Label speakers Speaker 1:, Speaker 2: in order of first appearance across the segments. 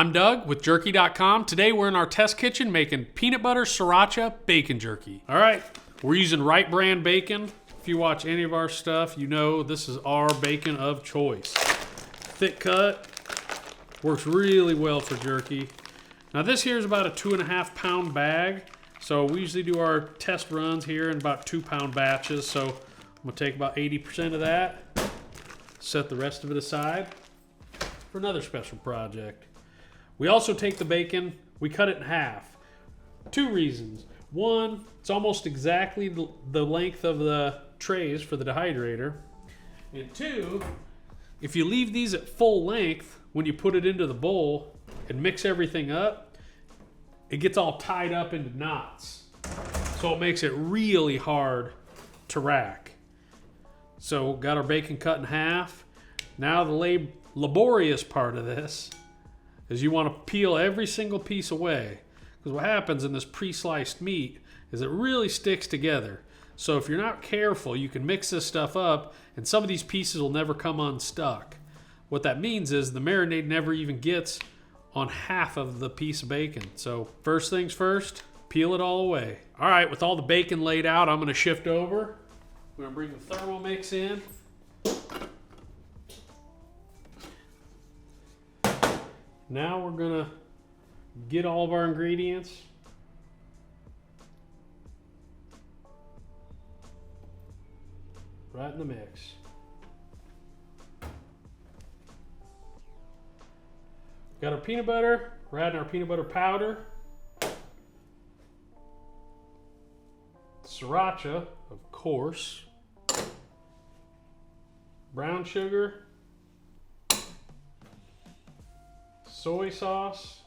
Speaker 1: I'm Doug with jerky.com. Today we're in our test kitchen making peanut butter sriracha bacon jerky. All right, we're using Right brand bacon. If you watch any of our stuff, you know this is our bacon of choice. Thick cut, works really well for jerky. Now this here is about a 2.5 pound bag. So we usually do our test runs here in about 2 pound batches. So I'm gonna take about 80% of that, set the rest of it aside for another special project. We also take the bacon, we cut it in half. 2 reasons. One, it's almost exactly the length of the trays for the dehydrator. And 2, if you leave these at full length, when you put it into the bowl and mix everything up, it gets all tied up into knots. So it makes it really hard to rack. So got our bacon cut in half. Now the laborious part of this is you want to peel every single piece away, because what happens in this pre-sliced meat is it really sticks together. So if you're not careful, you can mix this stuff up and some of these pieces will never come unstuck. What that means is the marinade never even gets on half of the piece of bacon. So first things first, peel it all away. All right, with all the bacon laid out, I'm gonna shift over. I'm gonna bring the Thermomix in. Now we're gonna get all of our ingredients. Right in the mix. Got our peanut butter, we're adding our peanut butter powder. Sriracha, of course. Brown sugar. Soy sauce,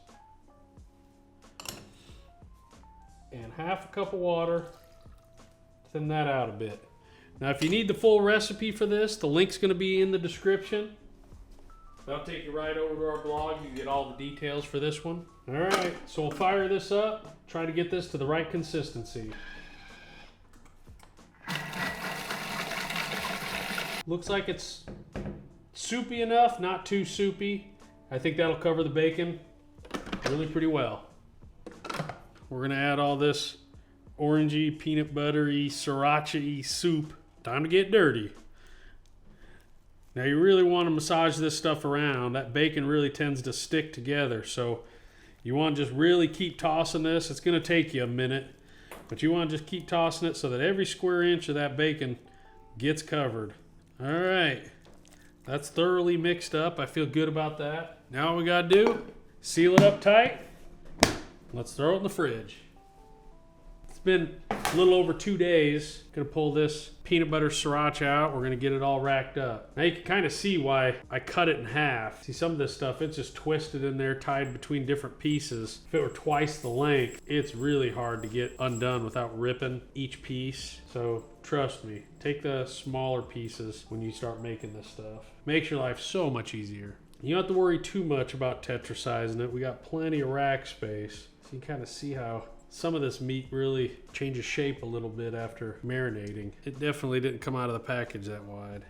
Speaker 1: and half a cup of water. Thin that out a bit. Now if you need the full recipe for this, the link's going to be in the description. That'll take you right over to our blog. You can get all the details for this one. All right, so we'll fire this up, try to get this to the right consistency. Looks like it's soupy enough, not too soupy. I think that'll cover the bacon really pretty well. We're gonna add all this orangey, peanut buttery, sriracha-y soup. Time to get dirty. Now you really want to massage this stuff around. That bacon really tends to stick together. So you want to just really keep tossing this. It's gonna take you a minute, but you want to just keep tossing it so that every square inch of that bacon gets covered. All right. That's thoroughly mixed up. I feel good about that. Now all we gotta do, seal it up tight. Let's throw it in the fridge. It's been a little over 2 days. Gonna pull this peanut butter sriracha out. We're gonna get it all racked up. Now you can kind of see why I cut it in half. See, some of this stuff, it's just twisted in there, tied between different pieces. If it were twice the length, it's really hard to get undone without ripping each piece. So trust me, take the smaller pieces when you start making this stuff. Makes your life so much easier. You don't have to worry too much about tetrasizing it. We got plenty of rack space. So you can kind of see how some of this meat really changes shape a little bit after marinating. It definitely didn't come out of the package that wide.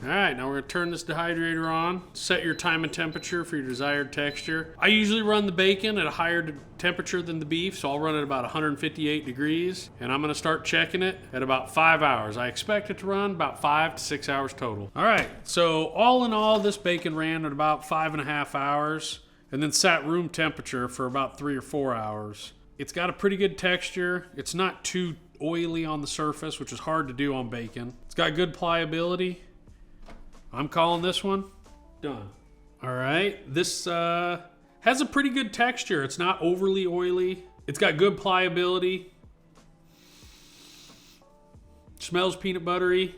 Speaker 1: All right, now we're gonna turn this dehydrator on. Set your time and temperature for your desired texture. I usually run the bacon at a higher temperature than the beef, so I'll run it about 158 degrees, and I'm gonna start checking it at about 5 hours. I expect it to run about 5 to 6 hours total. All right, so all in all, this bacon ran at about 5.5 hours, and then sat room temperature for about 3 or 4 hours. It's got a pretty good texture. It's not too oily on the surface, which is hard to do on bacon. It's got good pliability. I'm calling this one done. All right, this has a pretty good texture. It's not overly oily. It's got good pliability. Smells peanut buttery.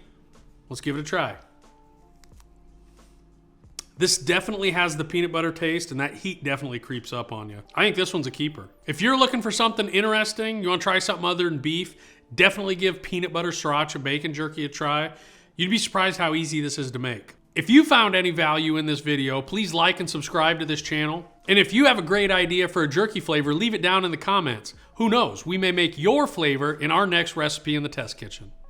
Speaker 1: Let's give it a try. This definitely has the peanut butter taste, and that heat definitely creeps up on you. I think this one's a keeper. If you're looking for something interesting, you want to try something other than beef, definitely give peanut butter sriracha bacon jerky a try. You'd be surprised how easy this is to make. If you found any value in this video, please like and subscribe to this channel. And if you have a great idea for a jerky flavor, leave it down in the comments. Who knows, we may make your flavor in our next recipe in the test kitchen.